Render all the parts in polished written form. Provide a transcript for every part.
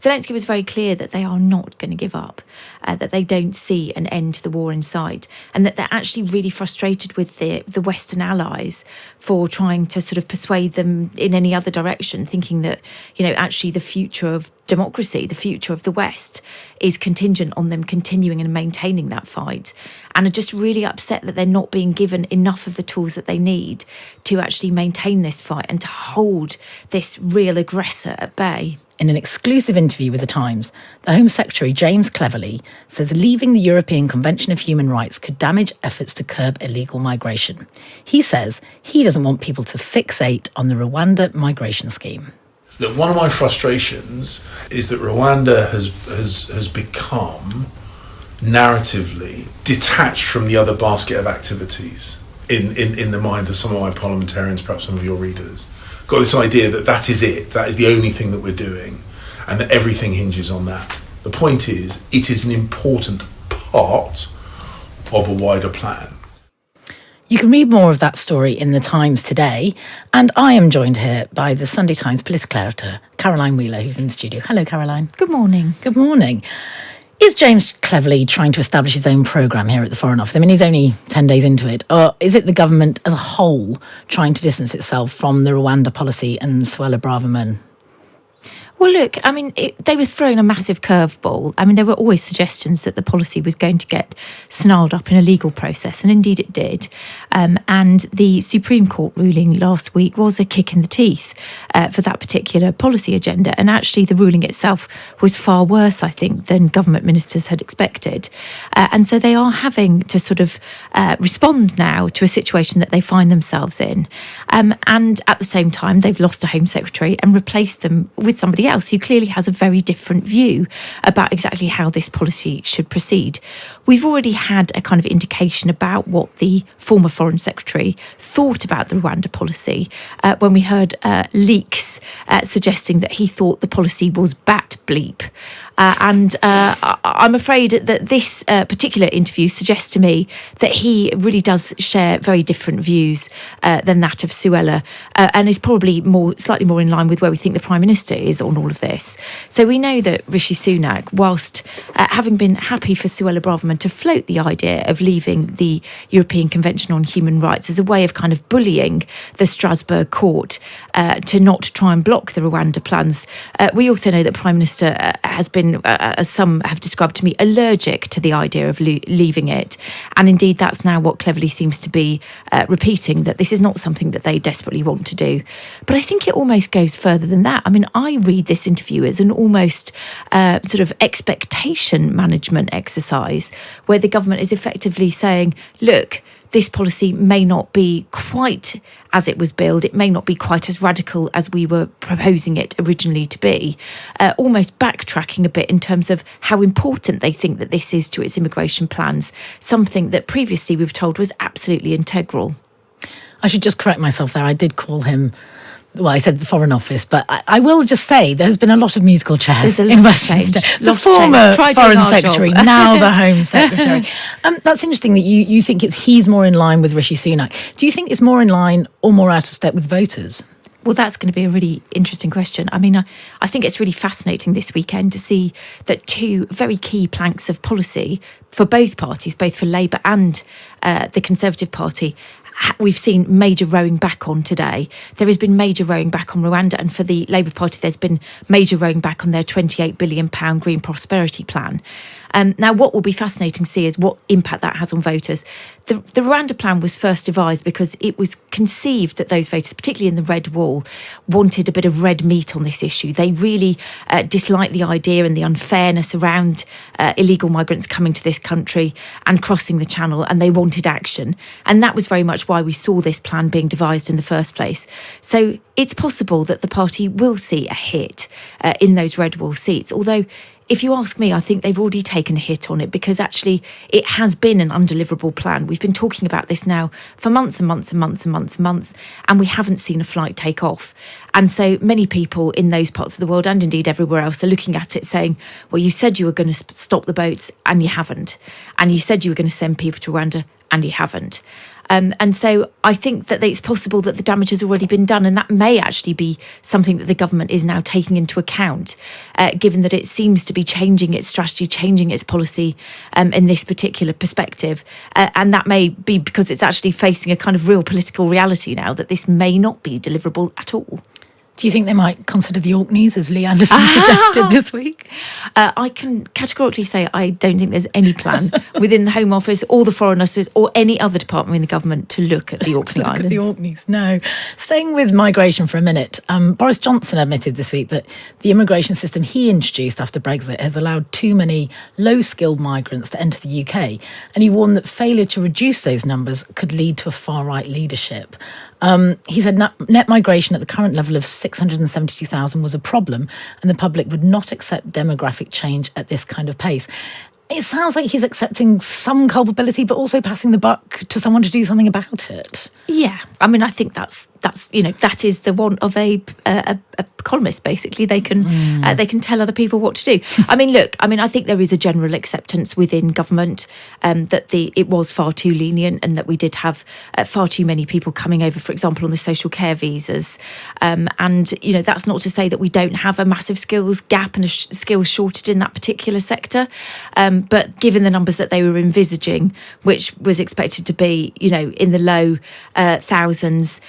Zelensky was very clear that they are not going to give up, that they don't see an end to the war in sight, and that they're actually really frustrated with the Western allies for trying to sort of persuade them in any other direction, thinking that, actually the future of democracy, the future of the West, is contingent on them continuing and maintaining that fight, and are just really upset that they're not being given enough of the tools that they need to actually maintain this fight and to hold this real aggressor at bay. In an exclusive interview with The Times, the Home Secretary James Cleverly says leaving the European Convention of Human Rights could damage efforts to curb illegal migration. He says he doesn't want people to fixate on the Rwanda migration scheme. Look, one of my frustrations is that Rwanda has become narratively detached from the other basket of activities in the mind of some of my parliamentarians, perhaps some of your readers. Got this idea that is it, that is the only thing that we're doing, and that everything hinges on that. The point is, it is an important part of a wider plan. You can read more of that story in The Times today, and I am joined here by the Sunday Times political editor, Caroline Wheeler, who's in the studio. Hello, Caroline. Good morning. Good morning. Is James Cleverly trying to establish his own programme here at the Foreign Office? I mean, he's only 10 days into it. Or is it the government as a whole trying to distance itself from the Rwanda policy and Suella Braverman? Well, look, I mean, they were throwing a massive curveball. I mean, there were always suggestions that the policy was going to get snarled up in a legal process, and indeed it did. And the Supreme Court ruling last week was a kick in the teeth for that particular policy agenda. And actually, the ruling itself was far worse, I think, than government ministers had expected. And so they are having to sort of respond now to a situation that they find themselves in. And at the same time, they've lost a Home Secretary and replaced them with somebody else who clearly has a very different view about exactly how this policy should proceed. We've already had a kind of indication about what the former Foreign Secretary thought about the Rwanda policy when we heard leaks suggesting that he thought the policy was bat bleep. And I'm afraid that this particular interview suggests to me that he really does share very different views than that of Suella, and is probably slightly more in line with where we think the Prime Minister is on all of this. So we know that Rishi Sunak, whilst having been happy for Suella Braverman to float the idea of leaving the European Convention on Human Rights as a way of kind of bullying the Strasbourg court to not try and block the Rwanda plans, we also know that Prime Minister has been, as some have described to me, allergic to the idea of leaving it. And indeed, that's now what Cleverly seems to be repeating, that this is not something that they desperately want to do. But I think it almost goes further than that. I mean, I read this interview as an almost sort of expectation management exercise, where the government is effectively saying, look, this policy may not be quite as it was billed, it may not be quite as radical as we were proposing it originally to be, almost backtracking a bit in terms of how important they think that this is to its immigration plans, something that previously we were told was absolutely integral. I should just correct myself there. I did call him, well, I said the Foreign Office, but I will just say there has been a lot of musical chairs in Westminster. The former Foreign Secretary, now the Home Secretary. That's interesting that you think he's more in line with Rishi Sunak. Do you think it's more in line or more out of step with voters? Well, that's going to be a really interesting question. I mean, I think it's really fascinating this weekend to see that two very key planks of policy for both parties, both for Labour and the Conservative Party, we've seen major rowing back on today. There has been major rowing back on Rwanda, and for the Labour Party, there's been major rowing back on their £28 billion Green Prosperity Plan. Now, what will be fascinating to see is what impact that has on voters. The Rwanda plan was first devised because it was conceived that those voters, particularly in the Red Wall, wanted a bit of red meat on this issue. They really disliked the idea and the unfairness around illegal migrants coming to this country and crossing the channel, and they wanted action. And that was very much why we saw this plan being devised in the first place. So it's possible that the party will see a hit in those Red Wall seats, although if you ask me, I think they've already taken a hit on it because actually it has been an undeliverable plan. We've been talking about this now for months and months and months and months and months, and we haven't seen a flight take off. And so many people in those parts of the world, and indeed everywhere else, are looking at it saying, well, you said you were going to stop the boats and you haven't. And you said you were going to send people to Rwanda and you haven't. And so I think that it's possible that the damage has already been done, and that may actually be something that the government is now taking into account, given that it seems to be changing its strategy, changing its policy in this particular perspective. And that may be because it's actually facing a kind of real political reality now that this may not be deliverable at all. Do you think they might consider the Orkneys, as Lee Anderson suggested this week? I can categorically say I don't think there's any plan within the Home Office or the Foreign Office or any other department in the government to look at the Orkney Islands. Look at the Orkneys, no. Staying with migration for a minute, Boris Johnson admitted this week that the immigration system he introduced after Brexit has allowed too many low-skilled migrants to enter the UK, and he warned that failure to reduce those numbers could lead to a far-right leadership. He said net migration at the current level of 672,000 was a problem, and the public would not accept demographic change at this kind of pace. It sounds like he's accepting some culpability, but also passing the buck to someone to do something about it. Yeah, I mean, I think that's that is the want of a columnist. Basically, they can tell other people what to do. I mean, look, I think there is a general acceptance within government that it was far too lenient, and that we did have far too many people coming over, for example, on the social care visas. And that's not to say that we don't have a massive skills gap and a skills shortage in that particular sector. But given the numbers that they were envisaging, which was expected to be, in the low thousands,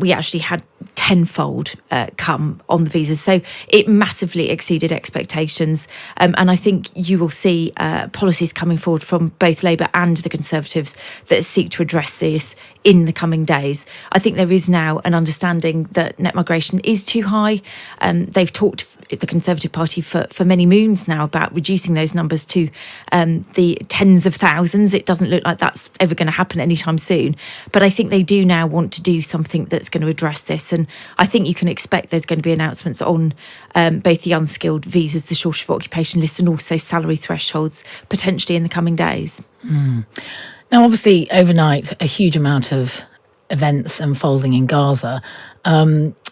we actually had tenfold come on the visas. So it massively exceeded expectations. And I think you will see policies coming forward from both Labour and the Conservatives that seek to address this in the coming days. I think there is now an understanding that net migration is too high. They've talked, the Conservative Party, for many moons now about reducing those numbers to the tens of thousands. It doesn't look like that's ever going to happen anytime soon. But I think they do now want to do something that's going to address this. And I think you can expect there's going to be announcements on both the unskilled visas, the shortage of occupation list, and also salary thresholds potentially in the coming days. Now, obviously, overnight, a huge amount of events unfolding in Gaza,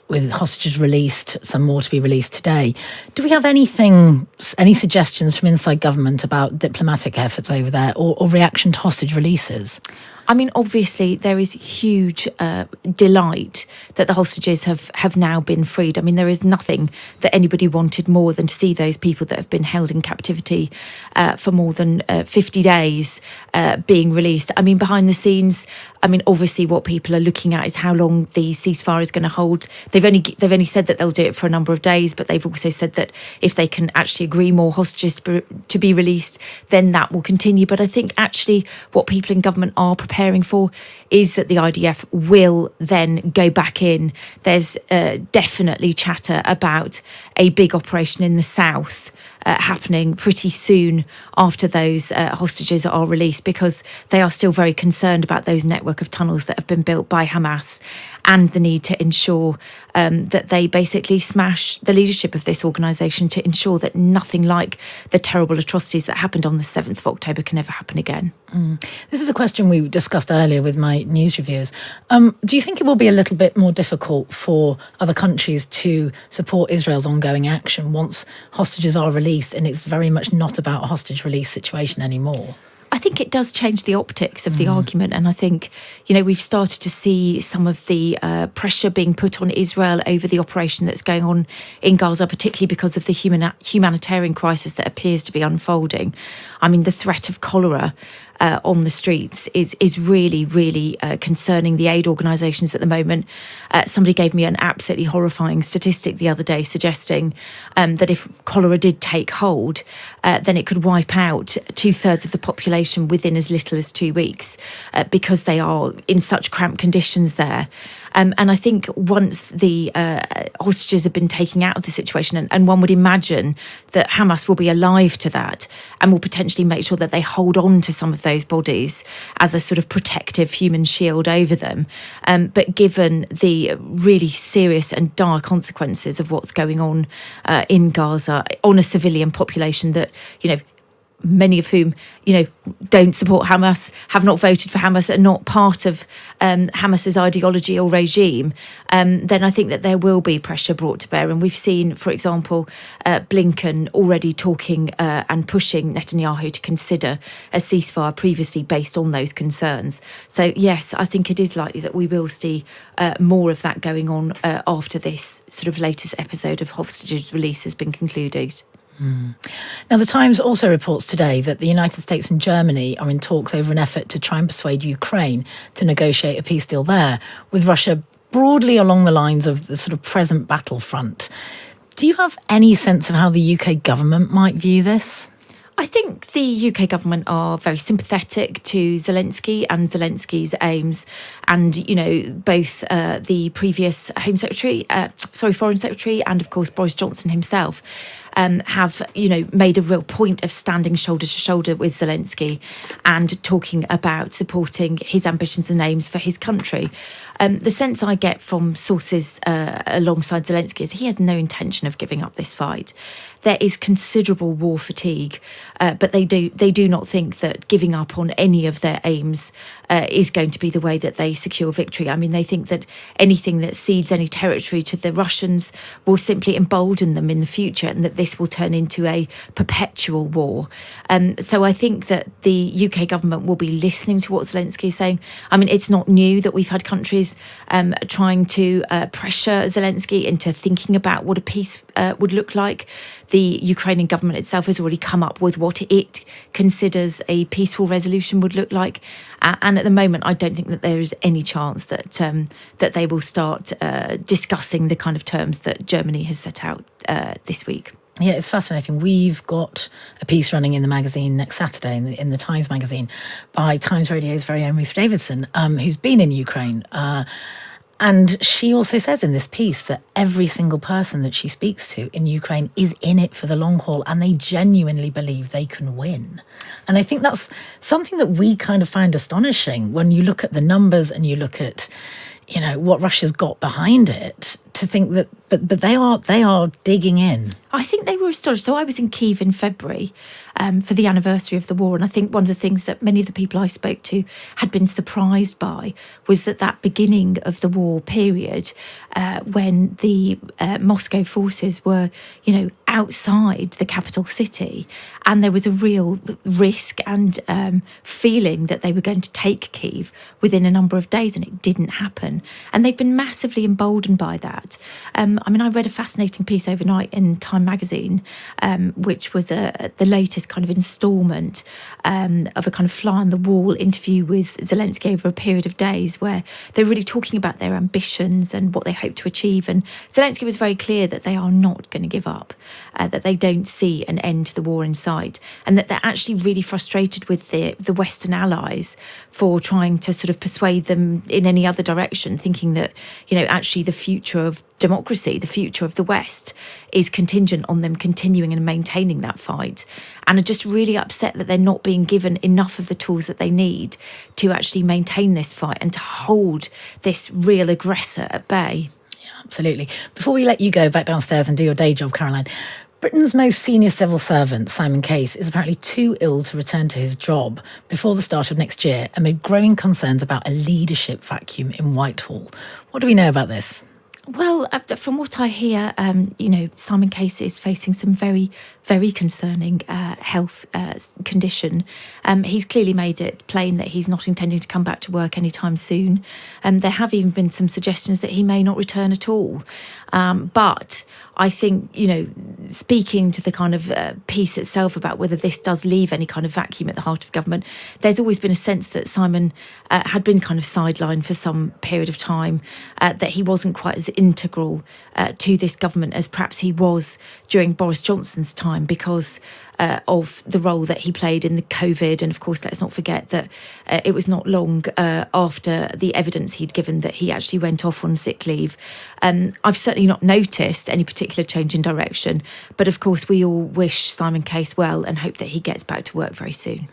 with hostages released, some more to be released today. Do we have any suggestions from inside government about diplomatic efforts over there or reaction to hostage releases? I mean, obviously, there is huge delight that the hostages have now been freed. I mean, there is nothing that anybody wanted more than to see those people that have been held in captivity for more than 50 days being released. I mean, behind the scenes, obviously what people are looking at is how long the ceasefire is going to hold. They've only said that they'll do it for a number of days, but they've also said that if they can actually agree more hostages to be released, then that will continue. But I think actually what people in government are preparing for is that the IDF will then go back in. There's definitely chatter about a big operation in the south happening pretty soon after those hostages are released, because they are still very concerned about those network of tunnels that have been built by Hamas and the need to ensure that they basically smash the leadership of this organisation to ensure that nothing like the terrible atrocities that happened on the 7th of October can ever happen again. This is a question we discussed earlier with my news reviewers. Do you think it will be a little bit more difficult for other countries to support Israel's ongoing action once hostages are released and it's very much not about a hostage release situation anymore? I think it does change the optics of the argument. And I think, we've started to see some of the pressure being put on Israel over the operation that's going on in Gaza, particularly because of the humanitarian crisis that appears to be unfolding. I mean, the threat of cholera on the streets is really, really concerning the aid organisations at the moment. Somebody gave me an absolutely horrifying statistic the other day suggesting that if cholera did take hold, then it could wipe out 2/3 of the population within as little as 2 weeks because they are in such cramped conditions there. And I think once the hostages have been taken out of the situation, and one would imagine that Hamas will be alive to that and will potentially make sure that they hold on to some of those bodies as a sort of protective human shield over them. But given the really serious and dire consequences of what's going on in Gaza on a civilian population that, many of whom, don't support Hamas, have not voted for Hamas, are not part of Hamas's ideology or regime, then I think that there will be pressure brought to bear. And we've seen, for example, Blinken already talking and pushing Netanyahu to consider a ceasefire previously based on those concerns. So, yes, I think it is likely that we will see more of that going on after this sort of latest episode of hostages release has been concluded. Now, the Times also reports today that the United States and Germany are in talks over an effort to try and persuade Ukraine to negotiate a peace deal there, with Russia broadly along the lines of the sort of present battlefront. Do you have any sense of how the UK government might view this? I think the UK government are very sympathetic to Zelensky and Zelensky's aims. And, both the previous Foreign Secretary and, of course, Boris Johnson himself have, made a real point of standing shoulder to shoulder with Zelensky and talking about supporting his ambitions and aims for his country. The sense I get from sources alongside Zelensky is he has no intention of giving up this fight. There is considerable war fatigue, but they do not think that giving up on any of their aims is going to be the way that they secure victory. I mean, they think that anything that cedes any territory to the Russians will simply embolden them in the future, and that this will turn into a perpetual war. So I think that the UK government will be listening to what Zelensky is saying. I mean, it's not new that we've had countries trying to pressure Zelensky into thinking about what a peace would look like. The Ukrainian government itself has already come up with what it considers a peaceful resolution would look like. And at the moment, I don't think that there is any chance that that they will start discussing the kind of terms that Germany has set out this week. Yeah, it's fascinating. We've got a piece running in the magazine next Saturday, in the Times magazine, by Times Radio's very own Ruth Davidson, who's been in Ukraine. And she also says in this piece that every single person that she speaks to in Ukraine is in it for the long haul, and they genuinely believe they can win. And I think that's something that we kind of find astonishing when you look at the numbers and you look at, what Russia's got behind it, to think that, but they are digging in. I think they were astonished. So I was in Kyiv in February for the anniversary of the war, and I think one of the things that many of the people I spoke to had been surprised by was that beginning of the war period, when the Moscow forces were, outside the capital city, and there was a real risk and feeling that they were going to take Kyiv within a number of days, and it didn't happen. And they've been massively emboldened by that. I read a fascinating piece overnight in Time magazine, which was the latest kind of instalment of a kind of fly on the wall interview with Zelensky over a period of days, where they were really talking about their ambitions and what they hope to achieve. And Zelensky was very clear that they are not going to give up, that they don't see an end to the war in sight, and that they're actually really frustrated with the Western allies for trying to sort of persuade them in any other direction, thinking that, actually the future of democracy, the future of the West, is contingent on them continuing and maintaining that fight, and are just really upset that they're not being given enough of the tools that they need to actually maintain this fight and to hold this real aggressor at bay. Yeah, absolutely. Before we let you go back downstairs and do your day job, Caroline, Britain's most senior civil servant, Simon Case, is apparently too ill to return to his job before the start of next year, amid growing concerns about a leadership vacuum in Whitehall. What do we know about this? Well, from what I hear, Simon Case is facing some very, very concerning health condition. He's clearly made it plain that he's not intending to come back to work anytime soon. There have even been some suggestions that he may not return at all. But I think, speaking to the kind of piece itself about whether this does leave any kind of vacuum at the heart of government, there's always been a sense that Simon had been kind of sidelined for some period of time, that he wasn't quite as integral to this government as perhaps he was during Boris Johnson's time, because of the role that he played in the COVID. And of course, let's not forget that it was not long after the evidence he'd given that he actually went off on sick leave. I've certainly not noticed any particular change in direction, but of course we all wish Simon Case well and hope that he gets back to work very soon.